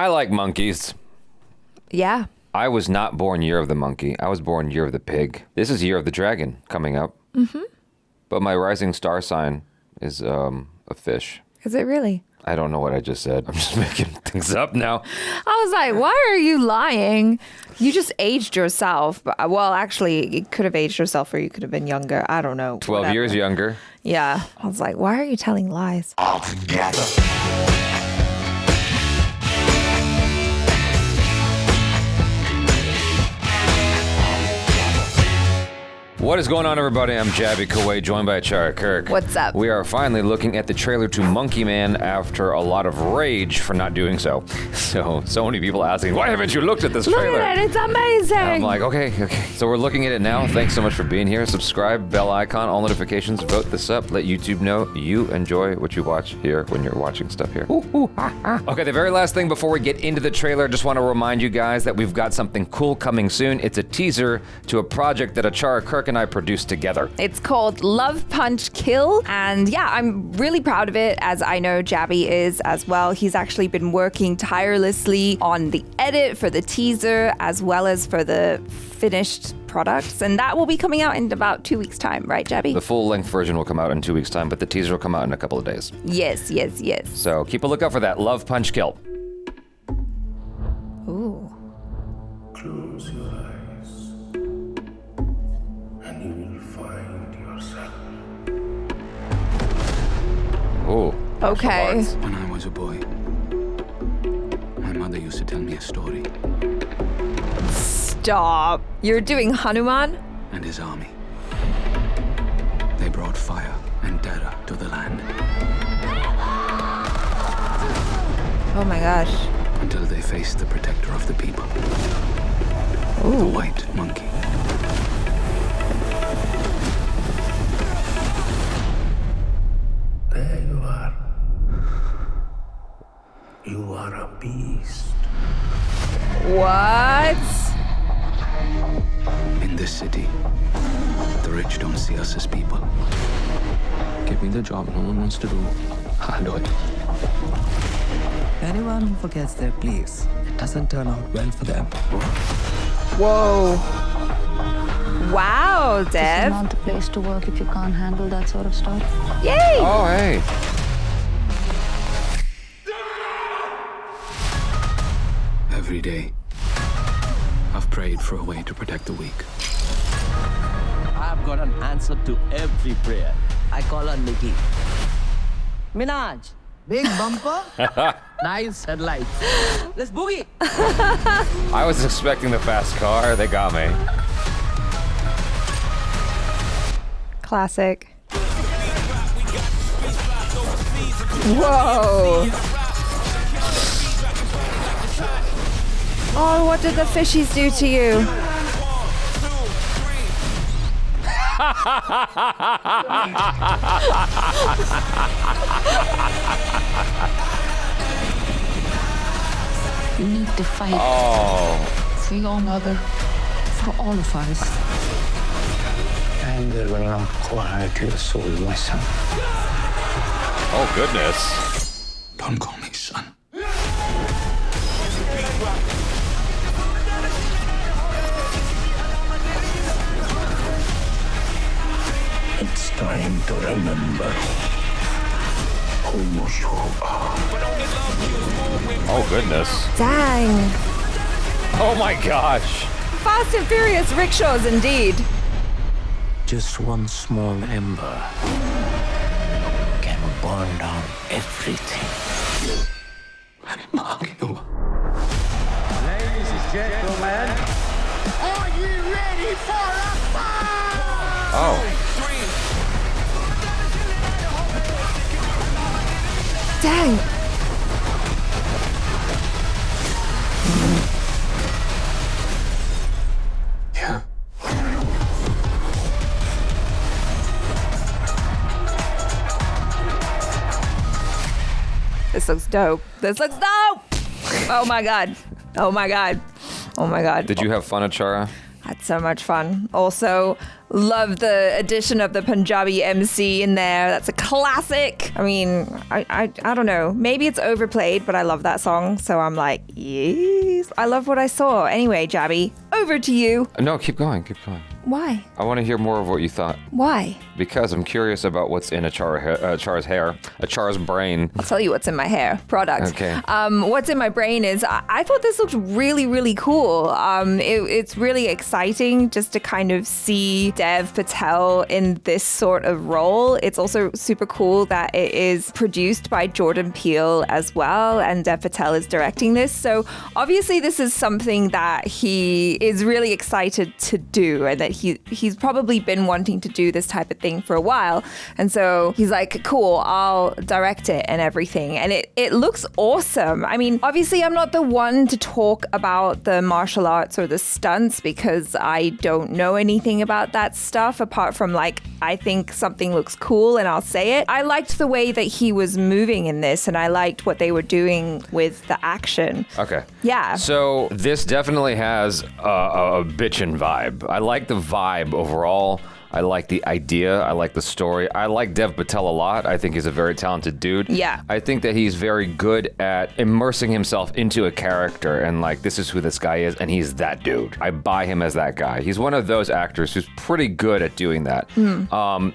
I like monkeys. Yeah. I was not born Year of the Monkey. I was born Year of the Pig. This is Year of the Dragon coming up. Mm-hmm. But my rising star sign is a fish. Is it really? I don't know what I just said. I'm just making things up now. I was like, why are you lying? You just aged yourself. Well, actually, you could have aged yourself or you could have been younger. I don't know. 12 years younger. Yeah. I was like, why are you telling lies? All together. What is going on, everybody? I'm Jaby Kuwait, joined by Achara Kirk. What's up? We are finally looking at the trailer to Monkey Man after a lot of rage for not doing so. So many people asking, why haven't you looked at this trailer? Look at it, it's amazing. And I'm like, okay. So we're looking at it now. Thanks so much for being here. Subscribe, bell icon, all notifications, vote this up. Let YouTube know you enjoy what you watch here when you're watching stuff here. Okay, the very last thing before we get into the trailer, just want to remind you guys that we've got something cool coming soon. It's a teaser to a project that Achara Kirk and I produced together. It's called Love Punch Kill, and yeah, I'm really proud of it, as I know Jaby is as well. He's actually been working tirelessly on the edit for the teaser as well as for the finished products, and that will be coming out in about 2 weeks' time, right, Jaby? The full-length version will come out in 2 weeks' time, but the teaser will come out in a couple of days. Yes. So keep a lookout for that. Love Punch Kill. Ooh. Close your eyes, and you will find yourself. Ooh. Okay. When I was a boy, my mother used to tell me a story. Stop. You're doing Hanuman? And his army. They brought fire and terror to the land Oh my gosh. until they faced the protector of the people, Ooh. the white monkey. There you are. You are a beast. What? In this city, the rich don't see us as people. Give me the job no one wants to do. I'll do it. Anyone who forgets their place, it doesn't turn out well for them. Whoa. Wow, This is Dev. not the place to work if you can't handle that sort of stuff. Yay! Oh, hey. Every day, I've prayed for a way to protect the weak. I've got an answer to every prayer. I call her Nikki. Minaj, big bumper, nice headlights. Let's boogie. I was expecting the fast car. They got me. Classic. Whoa. Oh, what did the fishies do to you? You need to fight Oh. for your mother, for all of us. Anger will not quiet your soul, my son. Oh, goodness. Don't call me son. It's time to remember who you are. Oh, goodness. Dang. Oh, my gosh. Fast and Furious rickshaws indeed. Just one small ember can burn down everything. Mark you. Ladies and gentlemen, Are you ready for a fight? Oh. Dang. Yeah. This looks dope. This looks dope. Oh my God. Oh my God. Oh my God. Did you have fun, Achara? That's so much fun. Also, love the addition of the Punjabi MC in there. That's a classic. I mean, I don't know. Maybe it's overplayed, but I love that song. So I'm like, yes. I love what I saw. Anyway, Jaby, over to you. No, keep going. Why? I want to hear more of what you thought. Why? Because I'm curious about what's in Achara's hair, Achara's brain. I'll tell you what's in my hair. Product. Okay. What's in my brain is I thought this looked really, really cool. It's really exciting just to kind of see Dev Patel in this sort of role. It's also super cool that it is produced by Jordan Peele as well, and Dev Patel is directing this. So obviously this is something that he is really excited to do, and that he's probably been wanting to do this type of thing for a while. And so he's like, cool, I'll direct it and everything. And it looks awesome. I mean, obviously I'm not the one to talk about the martial arts or the stunts because I don't know anything about that stuff apart from like, I think something looks cool and I'll say it. I liked the way that he was moving in this, and I liked what they were doing with the action. Okay. Yeah. So this definitely has a bitchin' vibe. I like the vibe overall. I like the idea. I like the story. I like Dev Patel a lot. I think he's a very talented dude. Yeah. I think that he's very good at immersing himself into a character and like, this is who this guy is, and he's that dude. I buy him as that guy. He's one of those actors who's pretty good at doing that.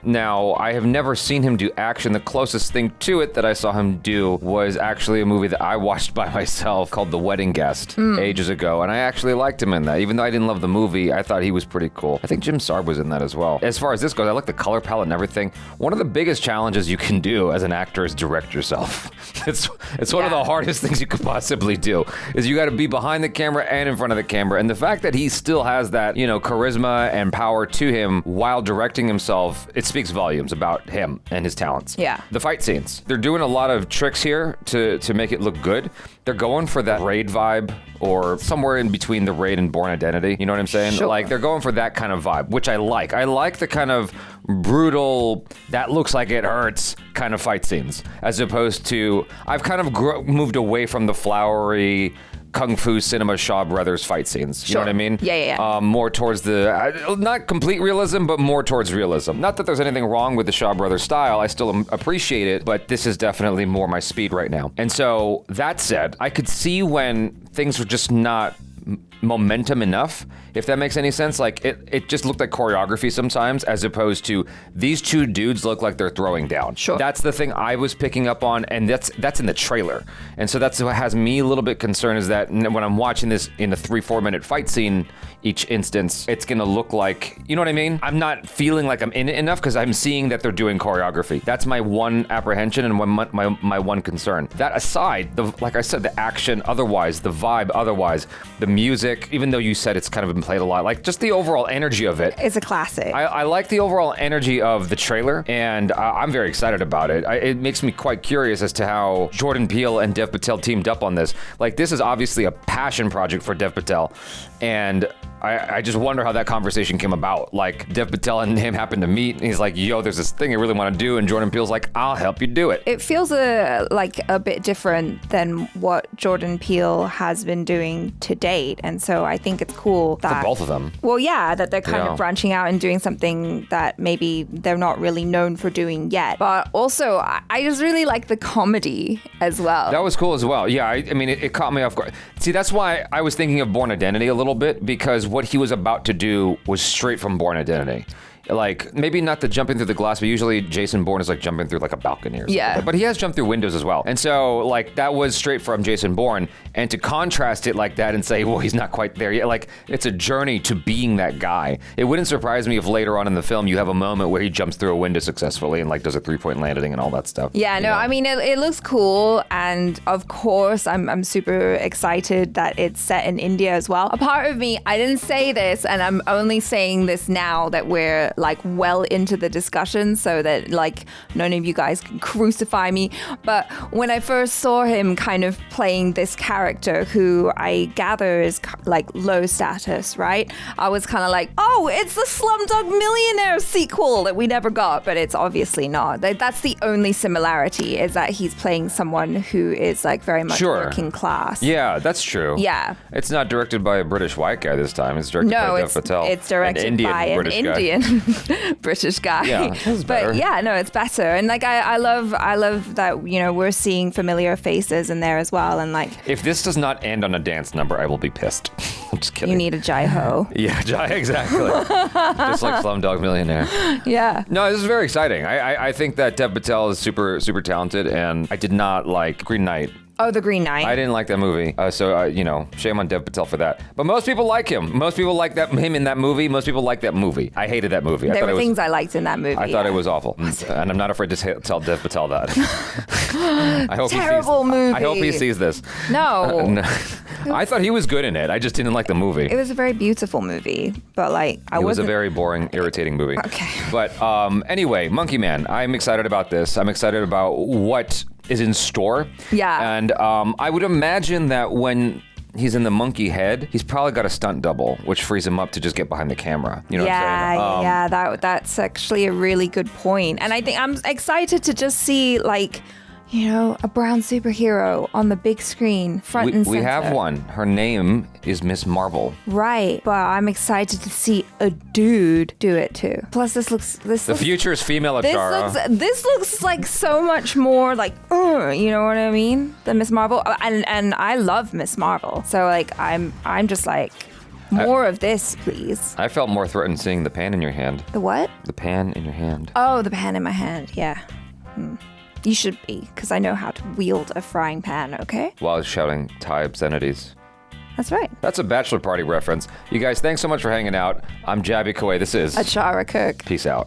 Now, I have never seen him do action. The closest thing to it that I saw him do was actually a movie that I watched by myself called The Wedding Guest ages ago, and I actually liked him in that. Even though I didn't love the movie, I thought he was pretty cool. I think Jim Sarb was in that as well. As far as this goes, I like the color palette and everything. One of the biggest challenges you can do as an actor is direct yourself. It's one of the hardest things you could possibly do, is you got to be behind the camera and in front of the camera. And the fact that he still has that, charisma and power to him while directing himself, it speaks volumes about him and his talents. Yeah. The fight scenes. They're doing a lot of tricks here to make it look good. They're going for that Raid vibe, or somewhere in between the Raid and Born Identity. You know what I'm saying? Sure. Like, they're going for that kind of vibe, which I like. I like the kind of brutal, that looks like it hurts kind of fight scenes, as opposed to, I've kind of moved away from the flowery Kung Fu Cinema Shaw Brothers fight scenes. You know what I mean? Yeah. More towards the, not complete realism, but more towards realism. Not that there's anything wrong with the Shaw Brothers style. I still appreciate it, but this is definitely more my speed right now. And so, that said, I could see when things were just not momentum enough, if that makes any sense. Like, it just looked like choreography sometimes, as opposed to these two dudes look like they're throwing down. Sure. That's the thing I was picking up on, and that's in the trailer. And so that's what has me a little bit concerned, is that when I'm watching this in a 3-4 minute fight scene each instance, it's gonna look like, you know what I mean? I'm not feeling like I'm in it enough because I'm seeing that they're doing choreography. That's my one apprehension and my one concern. That aside, like I said, the action otherwise, the vibe otherwise, the music, even though you said it's kind of been played a lot, like just the overall energy of it. It's a classic. I like the overall energy of the trailer, and I'm very excited about it. It makes me quite curious as to how Jordan Peele and Dev Patel teamed up on this. Like, this is obviously a passion project for Dev Patel, and I just wonder how that conversation came about. Like, Dev Patel and him happened to meet, and he's like, yo, there's this thing I really want to do, and Jordan Peele's like, I'll help you do it. It feels like a bit different than what Jordan Peele has been doing to date, and so I think it's cool that... For both of them. Well, yeah, that they're kind of branching out and doing something that maybe they're not really known for doing yet. But also, I just really like the comedy as well. That was cool as well. Yeah, I mean, it caught me off guard. See, that's why I was thinking of Born Identity a little bit, because what he was about to do was straight from Born Identity. Like, maybe not the jumping through the glass, but usually Jason Bourne is like jumping through like a balcony or something. Yeah. But he has jumped through windows as well. And so, like, that was straight from Jason Bourne. And to contrast it like that and say, well, he's not quite there yet, like, it's a journey to being that guy. It wouldn't surprise me if later on in the film you have a moment where he jumps through a window successfully and like does a 3-point landing and all that stuff. Yeah, no, I mean, it looks cool. And of course, I'm super excited that it's set in India as well. A part of me, I didn't say this, and I'm only saying this now that we're get like well into the discussion so that like none of you guys can crucify me. But when I first saw him kind of playing this character who I gather is like low status, right? I was kind of like, oh, it's the Slumdog Millionaire sequel that we never got, but it's obviously not. That's the only similarity, is that he's playing someone who is like very much working class. Yeah, that's true. Yeah. It's not directed by a British white guy this time. It's directed by Dev Patel. It's directed by an Indian British guy. Yeah, that's better. But yeah, no, it's better. And like I love that, you know, we're seeing familiar faces in there as well. And like, if this does not end on a dance number, I will be pissed. I'm just kidding. You need a jai-ho. Yeah, exactly. Just like Slumdog Millionaire. Yeah. No, this is very exciting. I think that Dev Patel is super, super talented, and I did not like Green Knight. Oh, The Green Knight. I didn't like that movie, so you know, shame on Dev Patel for that. But most people like him. Most people like him in that movie. Most people like that movie. I hated that movie. There were things I liked in that movie. I thought it was awful, and I'm not afraid to tell Dev Patel that. I hope Terrible movie. I hope he sees this. No. No. I thought he was good in it. I just didn't like the movie. It was a very beautiful movie, but like It was a very boring, irritating movie. Okay. But anyway, Monkey Man, I'm excited about this. I'm excited about what is in store. Yeah. And I would imagine that when he's in the monkey head, he's probably got a stunt double, which frees him up to just get behind the camera. You know what I'm saying? That's actually a really good point. And I think I'm excited to just see like, you know, a brown superhero on the big screen, front and center. We have one. Her name is Miss Marvel. Right, but I'm excited to see a dude do it too. Plus, the future is female Achara. This looks like so much more like, you know what I mean, than Miss Marvel. And I love Miss Marvel, so like I'm just like, more of this, please. I felt more threatened seeing the pan in your hand. The what? The pan in your hand. Oh, the pan in my hand. Yeah. You should be, because I know how to wield a frying pan, okay? While shouting Thai obscenities. That's right. That's a bachelor party reference. You guys, thanks so much for hanging out. I'm Jaby Kuwait. This is Achara Cook. Peace out.